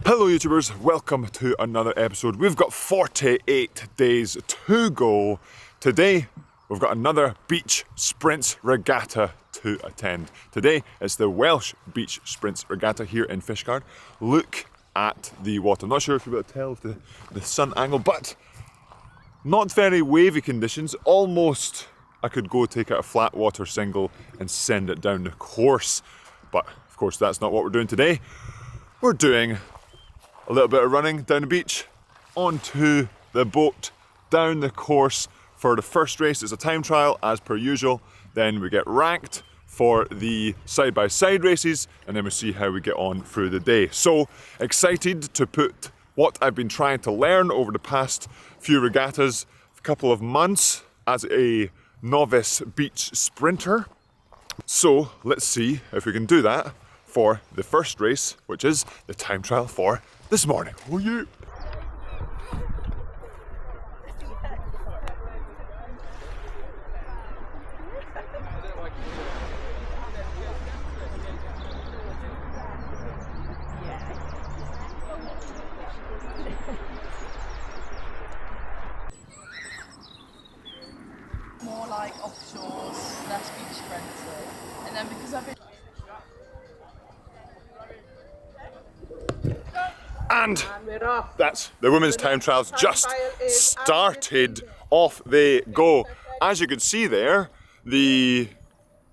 Hello YouTubers, welcome to another episode. We've got 48 days to go. Today we've got another Beach Sprint Regatta to attend. Today it's the Welsh Beach Sprint Regatta here in Fishguard. Look at the water. I'm not sure if you'll be able to tell with the sun angle, but not very wavy conditions. Almost I could go take out a flat water single and send it down the course. But of course that's not what we're doing today. We're doing a little bit of running down the beach, onto the boat, down the course for the first race. It's a time trial as per usual. Then we get ranked for the side-by-side races, and then we see how we get on through the day. So excited to put what I've been trying to learn over the past few regattas, a couple of months as a novice beach sprinter. So let's see if we can do that for the first race, which is the time trial for this morning. Oh yeah! More like offshores, less beach friendly. And then because I've been And that's the women's time trials just started. Off they go. As you can see there, the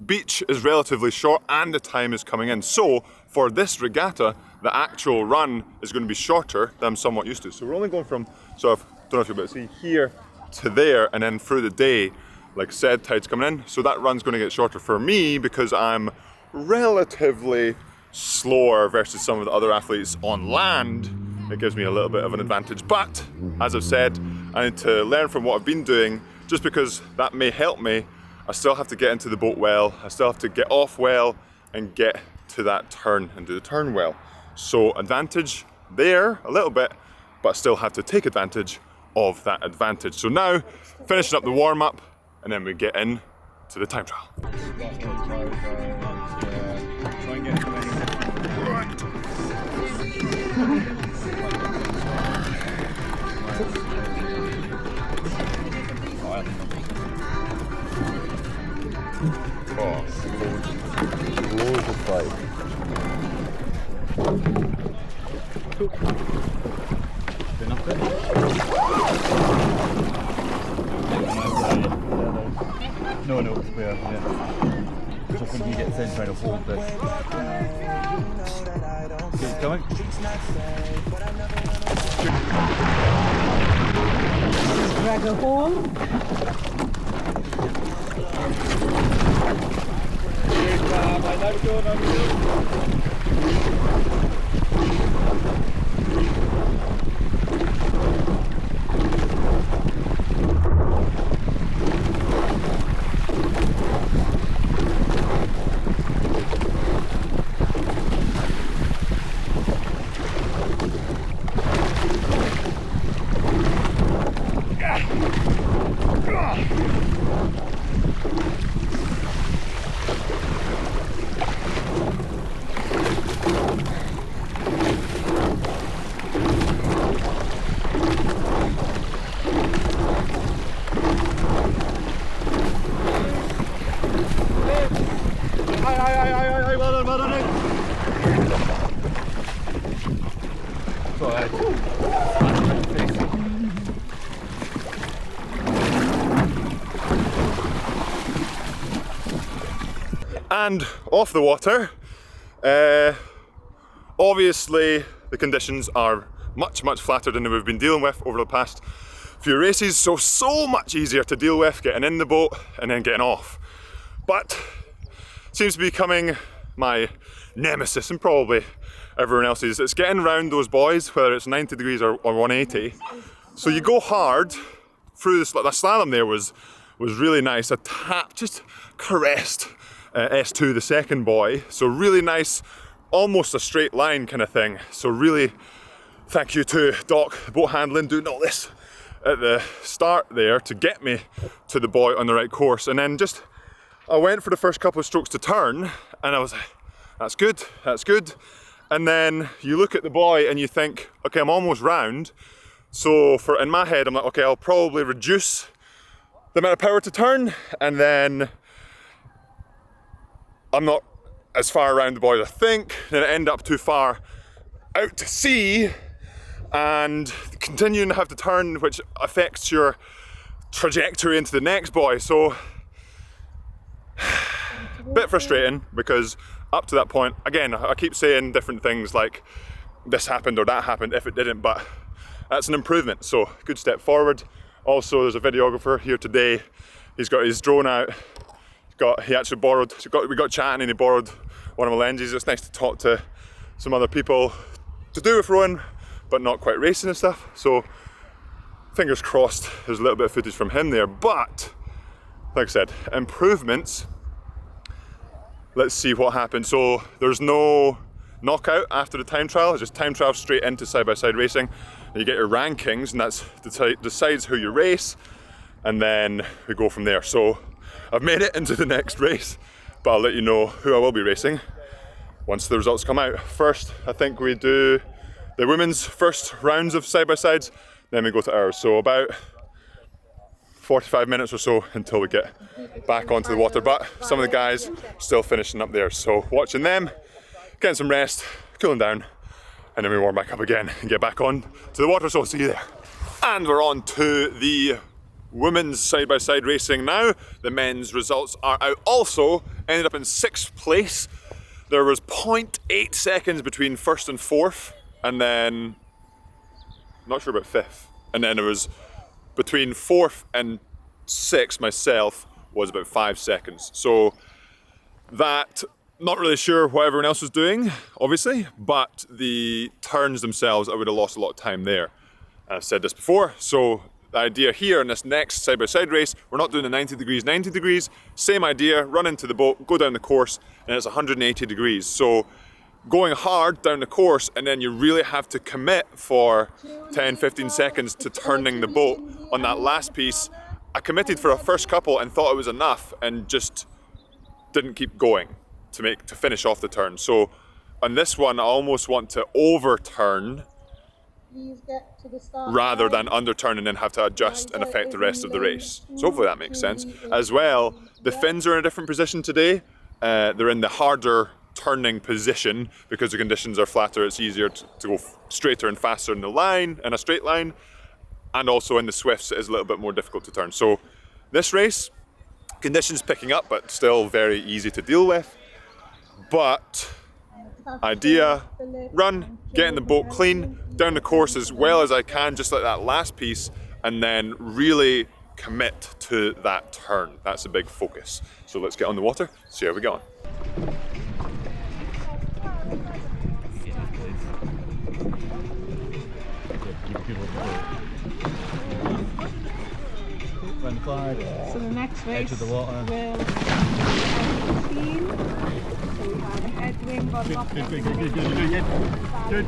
beach is relatively short and the time is coming in. So for this regatta, the actual run is going to be shorter than I'm somewhat used to. So we're only going from, don't know if you'll be able to see, here to there, and then through the day, like I said, tide's coming in. So that run's going to get shorter for me because I'm relatively slower versus some of the other athletes on land. It gives me a little bit of an advantage, but as I've said, I need to learn from what I've been doing. Just because that may help me, I still have to get into the boat well, I still have to get off well and get to that turn and do the turn well. So advantage there a little bit, but I still have to take advantage of that advantage. So now finishing up the warm-up and then we get in to the time trial. Loads of fight. No, it's clear, yeah. Just when you get sent trying to hold this. See it's coming? Drag her home. And off the water, obviously the conditions are much flatter than we've been dealing with over the past few races, so much easier to deal with getting in the boat and then getting off. But seems to be becoming my nemesis and probably everyone else's. It's getting around those buoys, whether it's 90 degrees or 180. So you go hard through this. The slalom there was really nice. A tap, just caressed S2, the second buoy. So really nice, almost a straight line kind of thing. So really thank you to Doc, boat handling, doing all this at the start there to get me to the buoy on the right course. And then I went for the first couple of strokes to turn and I was like, that's good. And then you look at the boy and you think, okay, I'm almost round. So in my head, I'm like, okay, I'll probably reduce the amount of power to turn, and then I'm not as far around the boy as I think, then I end up too far out to sea and continuing to have to turn, which affects your trajectory into the next buoy. So a bit frustrating, because up to that point, again, I keep saying different things like this happened or that happened if it didn't, but that's an improvement, so good step forward. Also, there's a videographer here today. He's got his drone out. He actually borrowed, we got chatting and he borrowed one of my lenses. It's nice to talk to some other people to do with rowing, but not quite racing and stuff. So fingers crossed there's a little bit of footage from him there. But like I said, improvements. Let's see what happens. So there's no knockout after the time trial. It's just time trial straight into side-by-side racing. And you get your rankings, and that's decides who you race, and then we go from there. So I've made it into the next race, but I'll let you know who I will be racing once the results come out. First, I think we do the women's first rounds of side-by-sides, then we go to ours. So about 45 minutes or so until we get back onto the water, but some of the guys still finishing up there. So watching them, getting some rest, cooling down, and then we warm back up again and get back on to the water. So I'll see you there. And we're on to the women's side-by-side racing now. The men's results are out also. Ended up in 6th place. There was 0.8 seconds between 1st and 4th, and then not sure about 5th. And then there was between 4th and 6th myself was about 5 seconds. So that, not really sure what everyone else was doing, obviously, but the turns themselves, I would have lost a lot of time there. And I've said this before, so the idea here in this next side-by-side race, we're not doing the 90 degrees, same idea, run into the boat, go down the course, and it's 180 degrees. So going hard down the course, and then you really have to commit for 10, 15 seconds to turning the boat. On that last piece, I committed for a first couple and thought it was enough, and just didn't keep going to finish off the turn. So on this one, I almost want to overturn rather than underturn and then have to adjust and affect the rest of the race. So hopefully that makes sense. As well, the fins are in a different position today. They're in the harder turning position because the conditions are flatter. It's easier to go straighter and faster in the line, in a straight line. And also in the Swifts, it is a little bit more difficult to turn. So this race, conditions picking up, but still very easy to deal with. But idea, run, getting the boat clean, down the course as well as I can, just like that last piece, and then really commit to that turn. That's a big focus. So let's get on the water, see how we go on. Run the flag. So the next race Edge of the water. will be on the team. So we have a headwind on top of Good.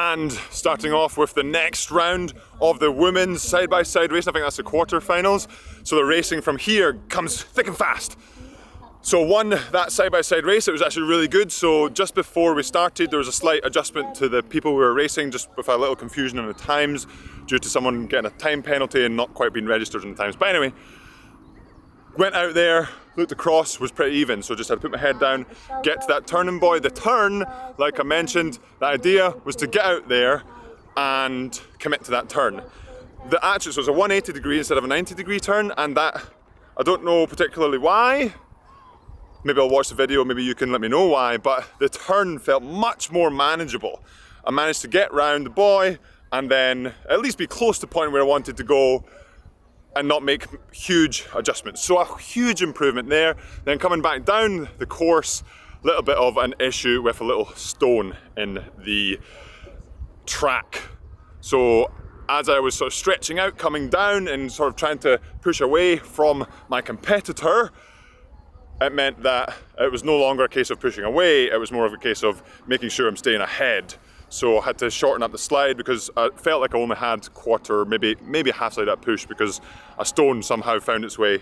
And starting off with the next round of the women's side-by-side race, I think that's the quarterfinals. So the racing from here comes thick and fast. So won that side-by-side race. It was actually really good. So just before we started, there was a slight adjustment to the people we were racing, just with a little confusion in the times due to someone getting a time penalty and not quite being registered in the times. But anyway, went out there, looked across, was pretty even. So just had to put my head down, get to that turning buoy. The turn, like I mentioned, the idea was to get out there and commit to that turn. So it was a 180 degree instead of a 90 degree turn, and that, I don't know particularly why. Maybe I'll watch the video, maybe you can let me know why, but the turn felt much more manageable. I managed to get round the buoy and then at least be close to the point where I wanted to go and not make huge adjustments. So a huge improvement there. Then coming back down the course, a little bit of an issue with a little stone in the track. So as I was sort of stretching out, coming down and sort of trying to push away from my competitor, it meant that it was no longer a case of pushing away, it was more of a case of making sure I'm staying ahead. So I had to shorten up the slide because I felt like I only had quarter, maybe a half slide up push because a stone somehow found its way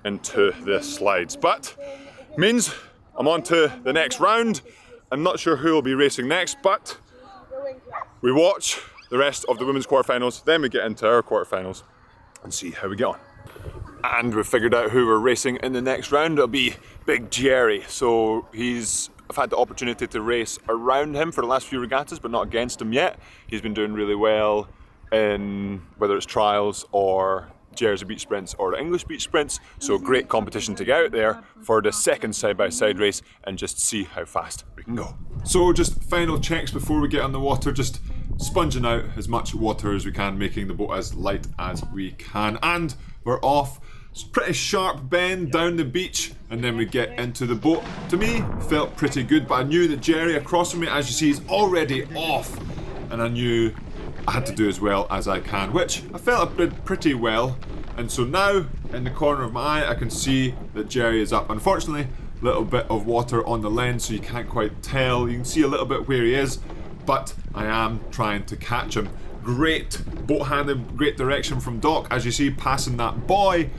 into the slides. But means I'm on to the next round. I'm not sure who will be racing next, but we watch the rest of the women's quarterfinals, then we get into our quarterfinals and see how we get on. And we've figured out who we're racing in the next round. It'll be Big Jerry. So I've had the opportunity to race around him for the last few regattas, but not against him yet. He's been doing really well in whether it's trials or Jersey beach sprints or the English beach sprints. So great competition to get out there for the second side-by-side race and just see how fast we can go. So just final checks before we get on the water, just sponging out as much water as we can, making the boat as light as we can. And we're off. It's a pretty sharp bend down the beach and then we get into the boat. To me, felt pretty good, but I knew that Jerry across from me, as you see, is already off. And I knew I had to do as well as I can, which I felt I did pretty well. And so now, in the corner of my eye, I can see that Jerry is up. Unfortunately, a little bit of water on the lens, so you can't quite tell. You can see a little bit where he is, but I am trying to catch him. Great boat handling, great direction from Doc, as you see, passing that buoy.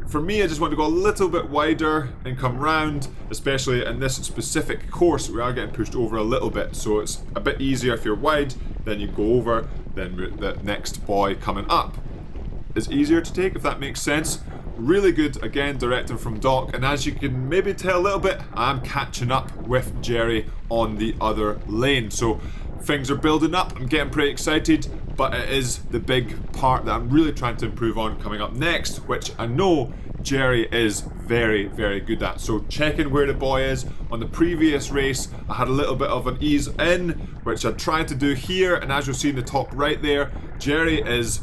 For me, I just want to go a little bit wider and come round, especially in this specific course. We are getting pushed over a little bit, so it's a bit easier if you're wide, then you go over, then the next buoy coming up is easier to take, if that makes sense. Really good, again, directing from Doc, and as you can maybe tell a little bit, I'm catching up with Jerry on the other lane. So things are building up, I'm getting pretty excited, but it is the big part that I'm really trying to improve on coming up next, which I know Jerry is very, very good at. So checking where the buoy is. On the previous race, I had a little bit of an ease in, which I tried to do here, and as you'll see in the top right there, Jerry is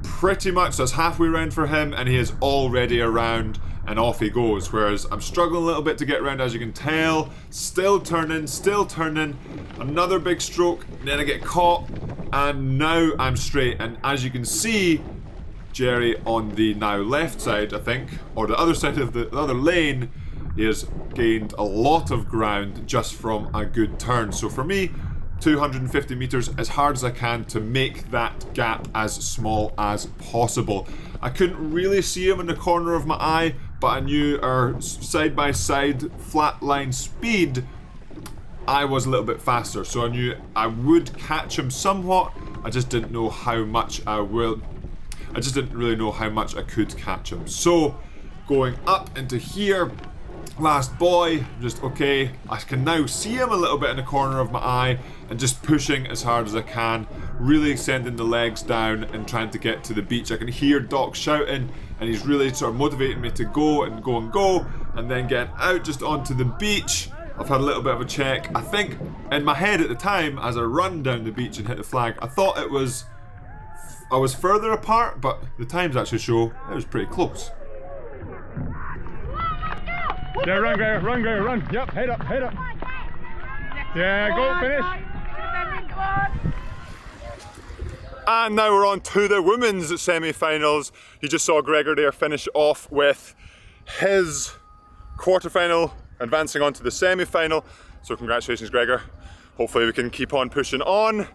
pretty much, that's halfway around for him, and he is already around, and off he goes. Whereas I'm struggling a little bit to get around, as you can tell. Still turning, another big stroke, then I get caught, and now I'm straight. And as you can see, Jerry on the now left side, I think, or the other side of the other lane, he has gained a lot of ground just from a good turn. So for me, 250 meters as hard as I can to make that gap as small as possible. I couldn't really see him in the corner of my eye, but I knew our side-by-side flat line speed, I was a little bit faster, so I knew I would catch him somewhat. I just didn't know how much I just didn't really know how much I could catch him. So going up into here, last buoy, just okay, I can now see him a little bit in the corner of my eye and just pushing as hard as I can, really extending the legs down and trying to get to the beach. I can hear Doc shouting and he's really sort of motivating me to go and go and go, and then getting out just onto the beach. I've had a little bit of a check. I think in my head at the time, as I run down the beach and hit the flag, I thought I was further apart, but the times actually show it was pretty close. Yeah, run, Gregor, run. Yep, head up. Yeah, go, finish. And now we're on to the women's semi-finals. You just saw Gregor there finish off with his quarter-final, advancing on to the semi-final. So congratulations, Gregor. Hopefully we can keep on pushing on.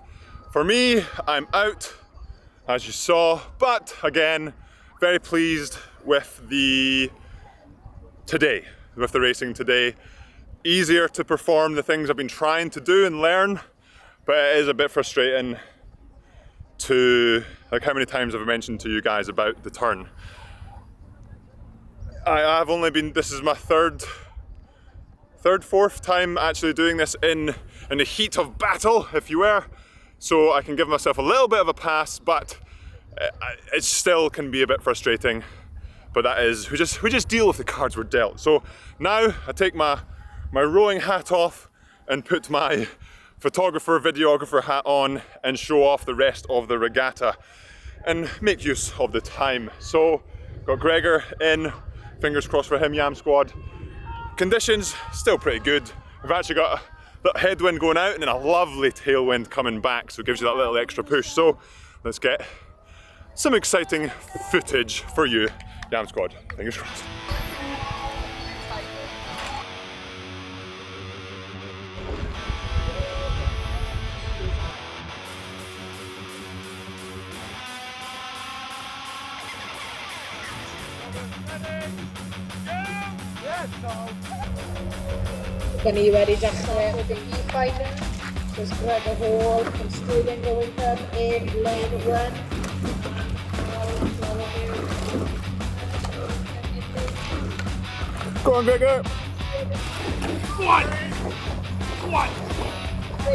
For me, I'm out, as you saw, but again, very pleased with the racing today. Easier to perform the things I've been trying to do and learn, but it is a bit frustrating to, like, how many times have I mentioned to you guys about the turn? I've only been, this is my fourth time actually doing this in the heat of battle, if you were. So I can give myself a little bit of a pass, but it still can be a bit frustrating. But that is, we just deal with the cards we're dealt. So now I take my rowing hat off and put my photographer, videographer hat on and show off the rest of the regatta and make use of the time. So got Gregor in, fingers crossed for him, Yam Squad. Conditions still pretty good. We've actually got a little headwind going out and then a lovely tailwind coming back, so it gives you that little extra push. So let's get some exciting footage for you, Yam Squad. Fingers crossed. Are you ready to start with the E-fighter? Just grab a hold and straight in going from in lane one. Go on, Gregor. One. Go on, boys.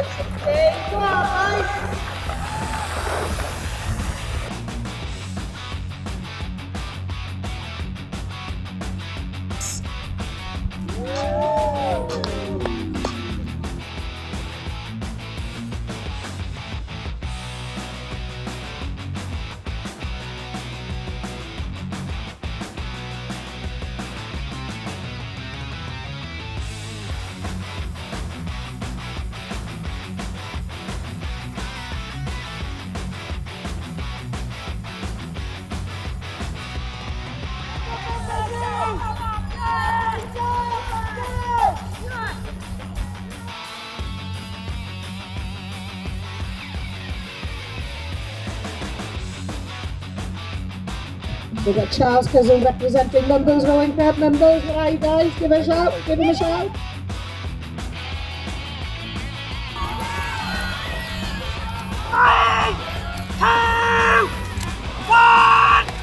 We've got Charles Cousin representing Mumbles Rowing Club. Mumbles, where are you guys? Give a shout, give him a shout.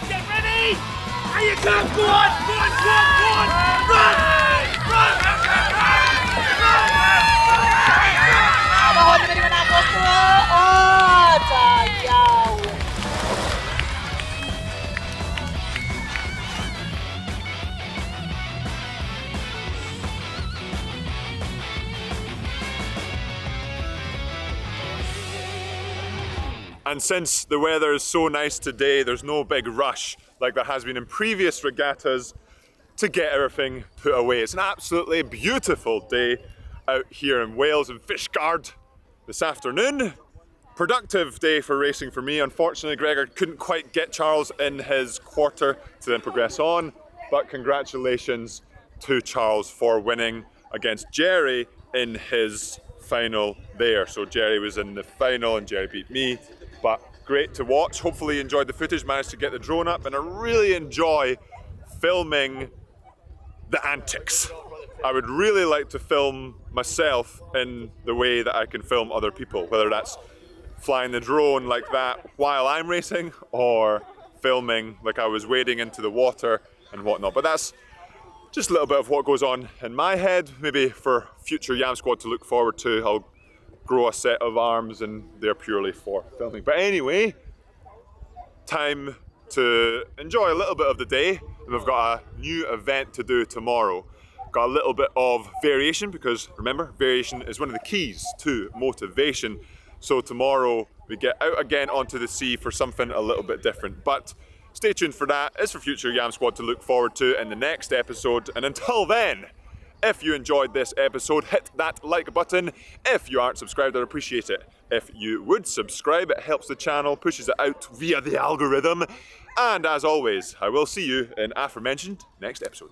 Get ready! Are you come? Go on! Run! And since the weather is so nice today, there's no big rush like there has been in previous regattas to get everything put away. It's an absolutely beautiful day out here in Wales and Fishguard this afternoon. Productive day for racing for me. Unfortunately, Gregor couldn't quite get Charles in his quarter to then progress on, but congratulations to Charles for winning against Jerry in his final there. So Jerry was in the final and Jerry beat me. But great to watch. Hopefully you enjoyed the footage, managed to get the drone up, and I really enjoy filming the antics. I would really like to film myself in the way that I can film other people, whether that's flying the drone like that while I'm racing or filming like I was wading into the water and whatnot. But that's just a little bit of what goes on in my head, maybe for future Yam Squad to look forward to. I'll grow a set of arms and they're purely for filming. But anyway, time to enjoy a little bit of the day. And we've got a new event to do tomorrow. Got a little bit of variation because remember, variation is one of the keys to motivation. So tomorrow we get out again onto the sea for something a little bit different. But stay tuned for that. It's for future Yam Squad to look forward to in the next episode. And until then, if you enjoyed this episode, hit that like button. If you aren't subscribed, I'd appreciate it. If you would subscribe, it helps the channel, pushes it out via the algorithm. And as always, I will see you in aforementioned next episode.